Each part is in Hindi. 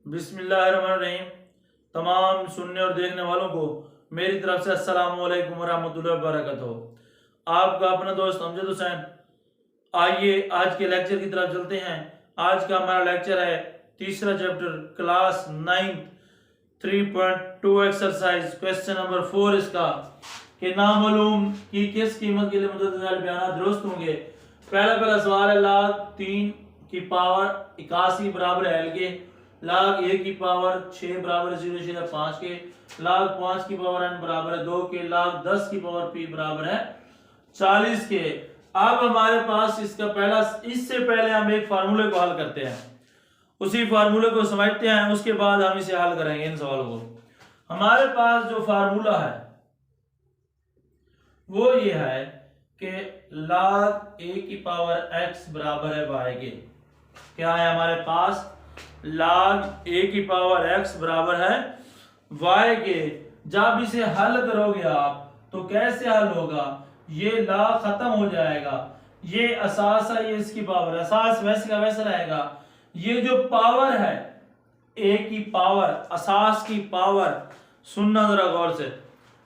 बिस्मिल्लाहिर्रहमानिर्रहीम। तमाम सुनने और देखने वालों को मेरी तरफ से अस्सलाम वालेकुम वरहमतुल्लाहि वबरकातुहू। आपका अपना दोस्त अमजद हुसैन। आइए आज के लेक्चर की तरफ चलते हैं। आज का हमारा लेक्चर है तीसरा chapter class 9 3.2 exercise question number 4 इसका कि नामालूम की किस कीमत के लिए मुतअद्दिद बयान दुरुस्त होंगे। पहला सवाल है, लाख 3 की पावर 81 बराबर है एल के, लाख 1 की पावर 6 बराबर 0.5 के, लाख 5 की पावर n बराबर है 2 के, लाख 10 की पावर p बराबर है 40 के। अब हमारे पास इसका इससे पहले हम एक फार्मूले को हल करते हैं, उसी फार्मूले को समझते हैं, उसके बाद हम इसे हल करेंगे इन सवालों को। हमारे पास जो फार्मूला है वो ये है कि लाख a की पावर x बराबर है y के। क्या है हमारे पास? लाख a की पावर x बराबर है y के। जब इसे हल करोगे आप तो कैसे हल होगा? ये लाख खत्म हो जाएगा, ये असास है, ये इसकी पावर, असास वैसे का वैसा रहेगा। ये जो पावर है a की पावर, असास की पावर, सुनना जरा गौर से,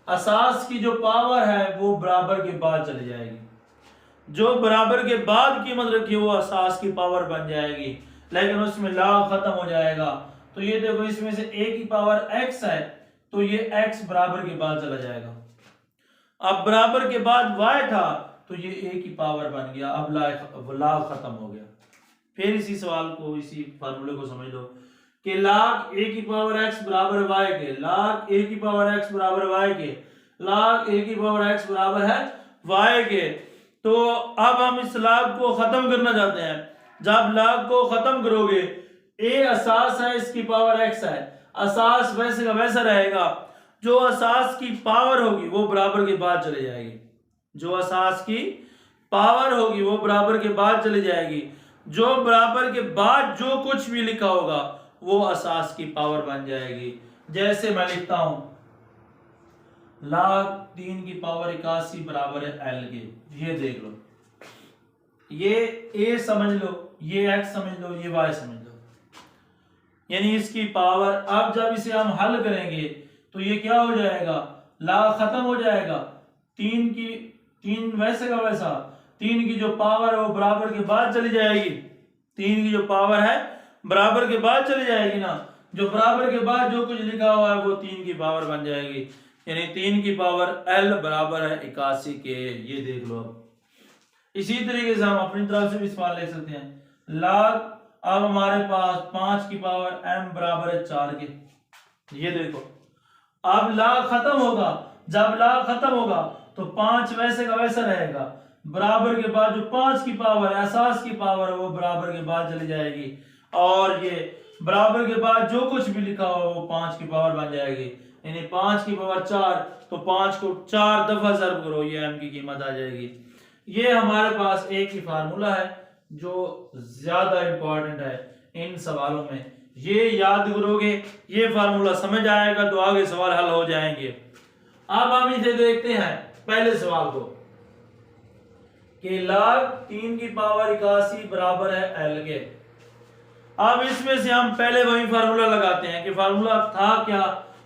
असास की जो पावर है वो बराबर के बाद चली जाएगी। जो बराबर के बाद कीमत रखी वो असास की पावर बन जाएगी, लेकिन उसमें लाख खत्म हो जाएगा। तो ये देखो, इसमें से a की पावर x है तो ये x बराबर के बाद चला जाएगा। अब बराबर के बाद y था तो ये a की पावर बन गया, अब लाख खत्म हो गया। फिर इसी सवाल को, इसी फार्मूले को समझ लो कि लाख a की पावर x बराबर y के, लाख a की पावर x बराबर y के, लाख a की पावर x बराबर है y के। तो अब हम इस लाख को खत्म करना चाहते हैं। जब लाख को खत्म करोगे, a असास है, इसकी पावर x है, असास वैसे का वैसा रहेगा। जो असास की पावर होगी वो बराबर के बाद चली जाएगी, जो असास की पावर होगी वो बराबर के बाद चली जाएगी। जो बराबर के बाद जो कुछ भी लिखा होगा वो असास की पावर बन जाएगी। जैसे मैं लिखता हूं लाख 3 की पावर 81 बराबर है एल के। ये देख लो, ये a समझ लो, ये x समझ लो, ये y समझ लो, यानी इसकी पावर। अब जब इसे हम हल करेंगे तो ये क्या हो जाएगा? लाख खत्म हो जाएगा, 3 वैसे का वैसा, 3 की जो पावर है वो बराबर के बाद चली जाएगी, 3 की जो पावर है बराबर के बाद चली जाएगी ना। जो बराबर के बाद जो कुछ लिखा हुआ है वो 3 की पावर बन जाएगी, यानी 3 की पावर l बराबर है 81 के। ये देख लो। अब इसी तरीके से हम अपनी तरफ से भी सवाल लिख सकते हैं। लाख, अब हमारे पास 5 की पावर m बराबर है 4 के। ये देखो, अब लाख खत्म होगा, जब लाख खत्म होगा तो 5 वैसे का वैसा रहेगा, बराबर के बाद जो 5 की पावर है, असास की पावर है, वो बराबर के बाद चली जाएगी, और ये बराबर के बाद जो कुछ भी लिखा हो वो 5 की पावर बन जाएगी, यानी 5 की पावर 4। तो 5 को 4 दफा ज़र्ब करो, ये m की कीमत आ जाएगी। ये हमारे पास एक ही फार्मूला है जो ज्यादा इंपॉर्टेंट है इन सवालों में। ये याद करोगे, ये फार्मूला समझ आएगा तो आगे सवाल हल हो जाएंगे। अब हम इसे देखते हैं पहले सवाल को कि लाख 3 की पावर 81 बराबर है एल के। अब इसमें से हम पहले वही फार्मूला लगाते हैं कि फार्मूला था क्या।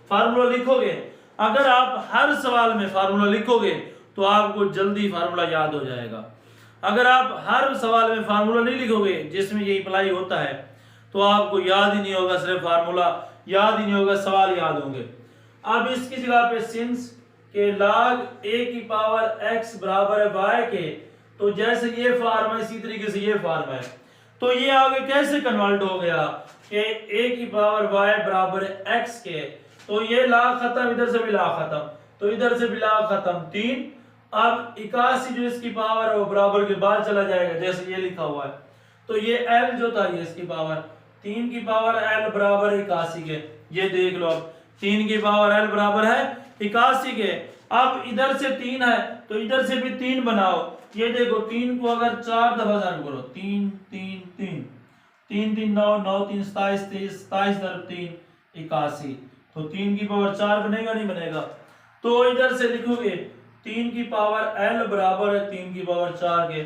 फार्मूला लिखोगे, अगर आप हर सवाल में फार्मूला लिखोगे तो आपको जल्दी फार्मूला याद हो जाएगा। अगर आप हर सवाल में फार्मूला नहीं लिखोगे जिसमें ये अप्लाई होता है तो आपको याद ही नहीं होगा, सिर्फ फार्मूला याद ही नहीं होगा, सवाल याद होंगे। अब इसकी जगह पे सिंस के लाख a की पावर x बराबर है y के, तो जैसे ये फार्म है इसी तरीके से ये फार्म है, तो ये आगे कैसे कन्वर्ट हो गया कि a की पावर y बराबर है x के। तो ये लाख खत्म, इधर से भी लाख खत्म, तो इधर से भी लाख खत्म, 3। अब 81 जो इसकी पावर है वो बराबर के बाद चला जाएगा, जैसे ये लिखा हुआ है। तो ये l जो था, ये इसकी पावर, 3 की पावर l बराबर है 81 के। ये देख लो, अब 3 की पावर l बराबर है 81 के। अब इधर से 3 है तो इधर से भी 3 बनाओ। ये देखो, 3 को अगर 4 दफा ज़र्ब करो, 3 3 3 3 3 9 9 3 27 23 27 × 3 81, तो 3 की पावर 4 बनेगा नहीं बनेगा। तो इधर से लिखोगे 3 की पावर l बराबर है 3 की पावर 4 के।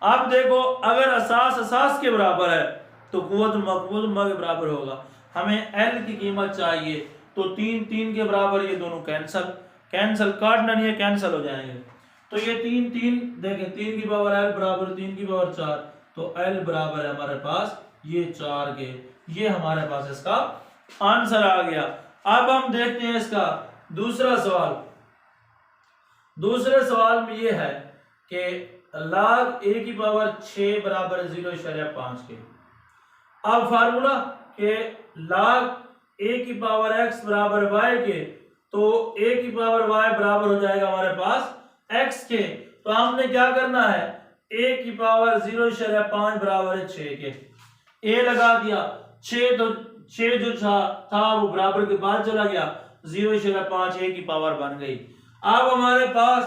अब देखो, अगर असास के बराबर है तो कुव्वत मकबूल के बराबर होगा, हमें एल की कीमत चाहिए, तो 3 3 के बराबर ये दोनों कैंसल काटना नहीं है, कैंसिल हो जाएंगे। तो ये 3 3 देखें, 3 की पावर एल बराबर 3 की पावर 4, तो एल बराबर है हमारे पास ये 4 के। ये हमारे पास इसका आंसर आ गया। अब हम देखते हैं इसका दूसरा सवाल। दूसरे सवाल में ये है कि log a की पावर 6 बराबर 0.5 के। अब फार्मूला के log a की पावर x बराबर y के, तो a की पावर y बराबर हो जाएगा हमारे पास x के। तो हमने क्या करना है, a की पावर 0.5 बराबर है 6 के। a लगा दिया, 6 तो 6 जो था वो बराबर के बाद चला गया, 0.5 a की पावर बन गई। अब हमारे पास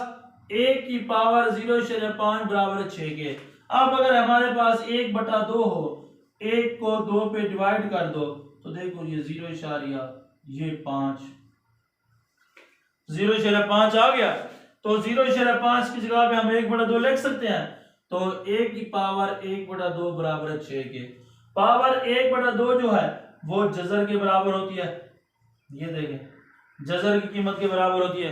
a की पावर 0.5 बराबर 6 के। अब अगर हमारे पास 1/2 हो, 1 को 2 पे डिवाइड कर दो, तो देखो ये 0.5 0.5 आ गया। तो 0.5 की जगह पे हम 1/2 लिख सकते हैं। तो a की पावर 1/2 बराबर 6 के। पावर 1/2 जो है वो जजर के बराबर होती है, ये देखें जजर की कीमत के बराबर होती है।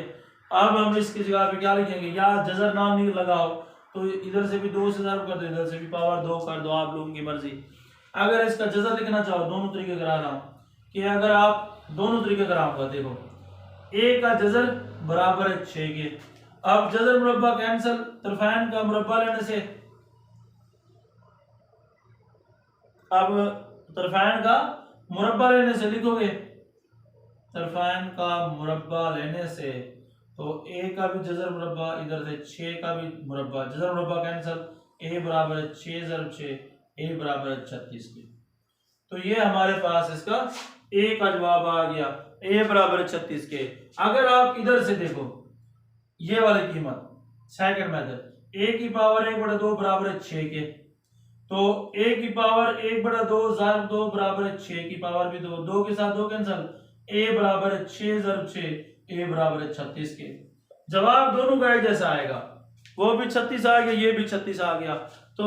अब हम इसकी जगह पे क्या लिखेंगे, या जजर ना नहीं लगाओ तो इधर से भी 2 से ज़रब कर दो, इधर से भी पावर 2 कर दो, आप लोगों की मर्जी। अगर इसका जजर लिखना चाहो, दोनों तरीके करा रहा हूँ कि अगर आप दोनों तरीके कराऊंगा, देखो a का जजर बराबर है 6 के। अब जजर मुरब्बा कैंसिल, तरफैन का मुरब्बा लेने से, अब तरफैन का मुरब्बा लेने से लिखोगे, तरफैन का मुरब्बा लेने से, तो a का भी जजर मुरब्बा, इधर से 6 का भी मुरब्बा, जजर मुरब्बा कैंसिल, a बराबर है 6 × 6, a बराबर है 36 के। तो ये हमारे पास इसका a का जवाब आ गया, a बराबर है 36 के। अगर आप इधर से देखो ये वाली कीमत, सेकंड मेथड, a की पावर 1/2 बराबर है 6 के, तो a की पावर 1/2 ज़रब 2 बराबर है 6 की पावर भी 2, 2 के साथ 2 कैंसिल, a बराबर है 6 × 6, a बराबर है 36 के। जवाब दोनों का एक जैसा आएगा, वो भी 36 आ गया, ये भी 36 आ गया, तो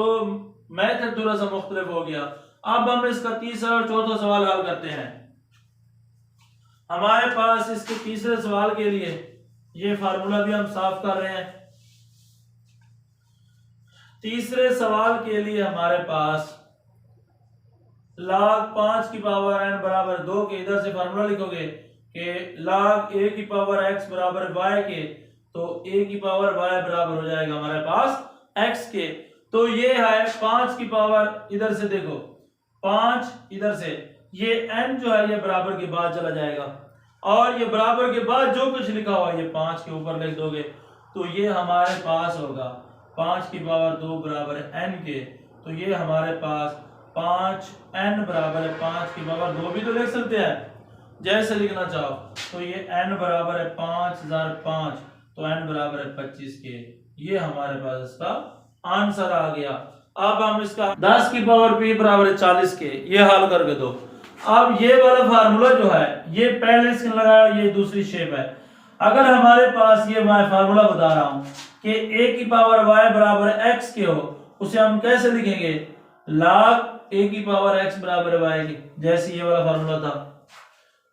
मैथड थोड़ा सा मुख्तलिफ हो गया। अब हम इसका तीसरा और चौथा सवाल हल करते हैं। हमारे पास इसके तीसरे सवाल के लिए ये फार्मूला भी हम साफ कर रहे हैं। तीसरे सवाल के लिए हमारे पास log 5 की पावर n बराबर 2 के, इधर से फार्मूला लिखोगे कि log a की पावर x बराबर y के, तो a की पावर y बराबर हो जाएगा हमारे पास x के। तो ये है 5 की पावर, इधर से देखो 5, इधर से ये n जो है ये बराबर के बाद चला जाएगा, और ये बराबर के बाद जो कुछ लिखा हुआ है ये 5 के ऊपर लिख दोगे, तो ये हमारे पास होगा 5 की पावर 2 बराबर n के। तो ये हमारे पास 5n बराबर है 5 की पावर 2 भी तो लिख सकते हैं जैसे लिखना चाहो। तो ये n बराबर है 5,005, तो n बराबर है 25 के। ये हमारे पास इसका आंसर आ गया। अब हम इसका 10 की पावर p बराबर है 40 के, ये हल करके दो। अब ये वाला फार्मूला जो है ये पहले से लगाया, ये दूसरी शेप है। अगर हमारे पास ये मैं फार्मूला बता रहा हूं कि a की पावर y बराबर x के हो, उसे हम कैसे लिखेंगे, log a की पावर x बराबर y के, जैसे ये वाला फार्मूला था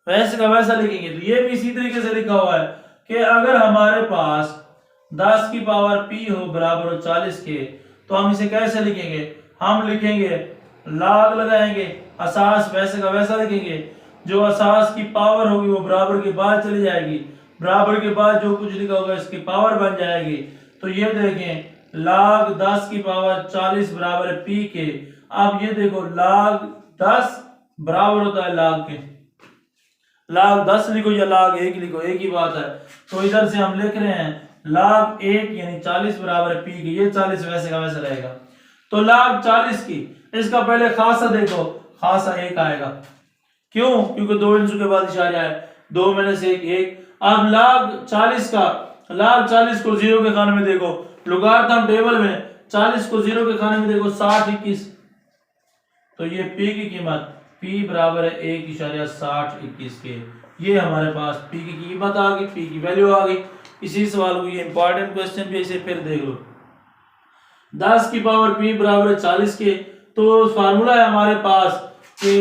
वैसे का वैसा लिखेंगे। तो ये भी इसी तरीके से लिखा हुआ है कि अगर हमारे पास 10 की पावर p हो बराबर हो 40 के, तो हम इसे कैसे लिखेंगे, हम लिखेंगे log लगाएंगे, असास वैसे का वैसा लिखेंगे, जो असास की पावर होगी वो बराबर के बाद चली जाएगी, बराबर के बाद जो कुछ लिखा होगा इसकी पावर बन जाएगी। तो ये देखें log 10 की पावर 40 बराबर है p के। अब ये देखो log 10 बराबर होता है log के, log 10 लिखो या log 1 लिखो, एक ही बात है। तो इधर से हम लिख रहे हैं log 1 यानी 40 बराबर है p के, ये 40 वैसे का वैसा रहेगा। तो log 40 की इसका पहले खासा देखो, खासा 1 आएगा, क्यों, क्योंकि 2 इंचू के बाद इशारा है, 2 में से 1। अब log 40 का, log 40 को 0 के खाने में देखो, लोगारिथम टेबल में 40 को 0 के खाने में देखो 60 21, तो ये p की कीमत p बराबर है 1.60 21 के। ये हमारे पास p की कीमत आ गई, p की वैल्यू आ गई। इसी सवाल को, ये इंपॉर्टेंट क्वेश्चन भी, इसे फिर देख लो। 10 की पावर p बराबर है 40 के, तो फार्मूला है हमारे पास कि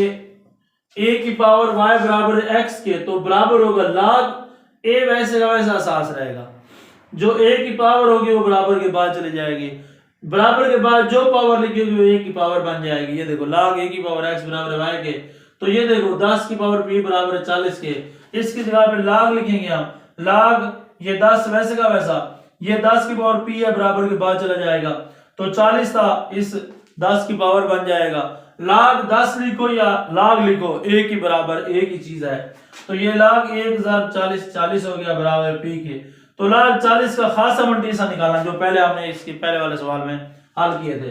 ए की पावर y बराबर x के, तो बराबर होगा log a वैसे का वैसा असास रहेगा। जो a की पावर होगी वो बराबर के बाद चली जाएगी, बराबर के बाद जो पावर लिखी होगी वो a की पावर बन जाएगी। ये देखो log a की पावर x बराबर y के, तो ये देखो 10 की पावर p बराबर 40 के, इसकी जगह पे log लिखेंगे हम, log ये 10 वैसे का वैसा, ये 10 की पावर p है बराबर के बाद चला जाएगा, तो 40 था, इस 10 की पावर बन जाएगा। log 10 लिखो या log लिखो, a की बराबर एक ही चीज है, तो ये log 1040 40 हो गया बराबर p के। तो log 40 का खासा मंटीसा निकालना, जो पहले हमने इसके पहले वाले सवाल में हल किए थे,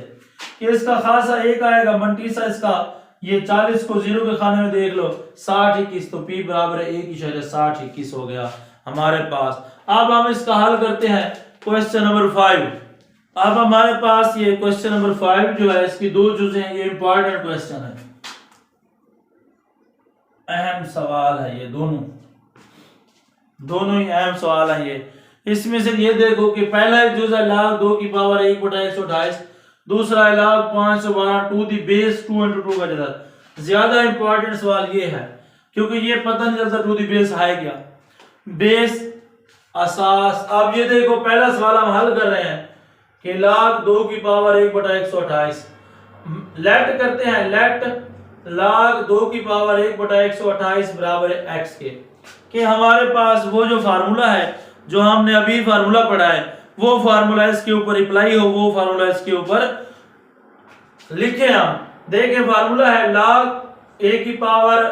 कि इसका खासा एक आएगा, मंटीसा इसका ये 40 को 0 के खाने में देख लो 60 21, तो p बराबर एक ही शहर 60 21 हो गया हमारे पास। अब हम इसका हल करते हैं क्वेश्चन नंबर 5। अब हमारे पास ये क्वेश्चन नंबर 5 जो है, इसकी दो चीजें हैं, ये इंपॉर्टेंट क्वेश्चन है, अहम सवाल है, ये दोनों ही अहम सवाल है ये। इसमें से ये देखो कि पहला एक जो है log 2 की पावर 1/128, दूसरा है log 512 टू दी बेस 2 × 2 का जगह। ज्यादा इंपॉर्टेंट सवाल ये है क्योंकि ये पता नहीं चलता टू दी बेस है क्या, बेस असास। अब ये देखो पहला सवाल हम हल कर रहे हैं कि log 2 की पावर 1/128, लेट करते हैं, लेट log 2 की पावर 1/128 बराबर x के, कि हमारे पास वो जो फार्मूला है जो हमने अभी फार्मूला पढ़ा है वो फार्मूला इसके ऊपर अप्लाई हो, वो फार्मूला इसके ऊपर लिखे हम। देखें फार्मूला है log a की पावर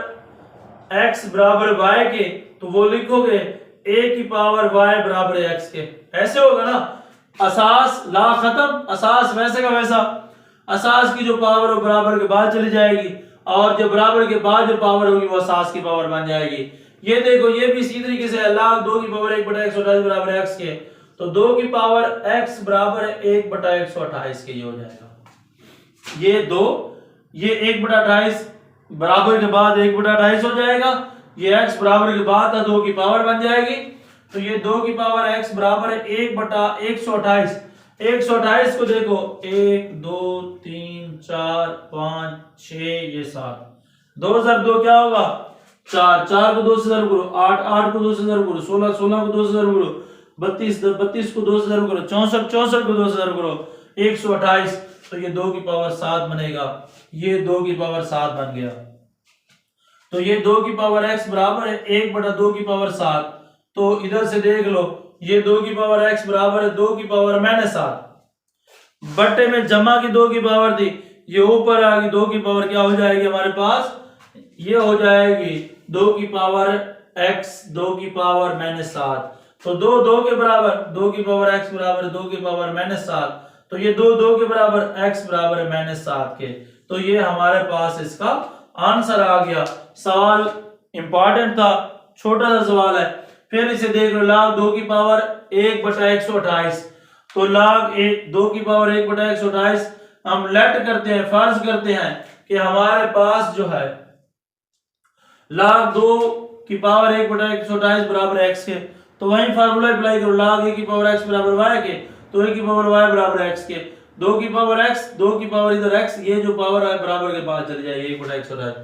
x बराबर y के, तो वो लिखोगे a की पावर y बराबर x के, ऐसे होगा ना। असास ला खत्म, असास वैसे का वैसा, असास की जो पावर वो बराबर के बाद चली जाएगी और जो बराबर के बाद जो पावर होगी वो असास की पावर बन जाएगी। ये देखो ये भी इसी तरीके से log 2 की पावर 1/128 बराबर x के, तो 2 की पावर x बराबर 1/128 के, ये हो जाएगा। ये 2 ये 1/28 बराबर के बाद 1/28 हो जाएगा, ये x बराबर के बाद 2 की पावर बन जाएगी, तो ये 2 की पावर x बराबर 1/128। 128 को देखो 1 2 3 4 5 6 ये 7, 2002 क्या होगा 4, 4 को 2 से ज़रूर करो, 8 8 को 2 से ज़रूर करो, 16 16 को 2 से ज़रूर करो, 32 32 को 2 से ज़रूर करो, 64 64 को 2 से ज़रूर करो, 128, तो ये 2 की पावर 7 बनेगा, ये 2 की पावर 7 बन गया। तो ये 2 की पावर x बराबर है 1/2 की पावर 7, तो इधर से देख लो ये 2 की पावर x बराबर है 2 की पावर -7 बट्टे में जमा की 2 की पावर थी, ये ऊपर आ गई 2 की पावर क्या हो जाएगी हमारे पास, ये हो जाएगी 2 की पावर x 2 की पावर -7, तो 2 2 के बराबर, 2 की पावर x बराबर 2 की पावर -7, तो ये 2 2 के बराबर x बराबर -7 के, तो ये हमारे पास इसका आंसर आ गया। सवाल इंपॉर्टेंट था, छोटा सा सवाल है। फिर इसे देख लो log 2 की पावर 1/128, तो log 2 की पावर 1/128 हम लेट करते हैं, फर्ज करते हैं कि हमारे पास जो है log 2 की पावर 1/128 बराबर x के, तो वही फार्मूला अप्लाई करो, log a की पावर x बराबर y के, तो a की पावर y बराबर x के, 2 की पावर x 2 की पावर इधर x, ये जो पावर है बराबर के बाद चली जाएगी 1/128,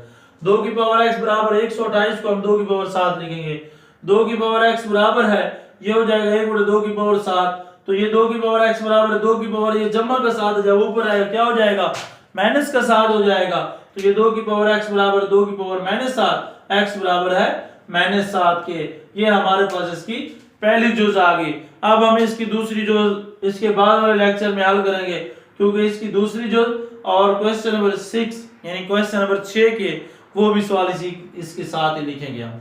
2 की पावर x बराबर 128 को हम 2 की पावर 7 लिखेंगे, 2 की पावर x बराबर है ये हो जाएगा 1/2 की पावर 7, तो ये 2 की पावर x बराबर 2 की पावर ये जमा का 7 जब ऊपर आएगा क्या हो जाएगा माइनस का 7 हो जाएगा, तो ये 2 की पावर x बराबर 2 की पावर -7, x बराबर है -7 के। ये हमारे पास इसकी पहली जुज आ गई। अब हम इसकी दूसरी जुज इसके बाद वाले लेक्चर में हल करेंगे, क्योंकि इसकी दूसरी जुज और क्वेश्चन नंबर 6 यानी क्वेश्चन नंबर 6 के वो भी सवाल इसी इसके साथ ही लिखेंगे हम।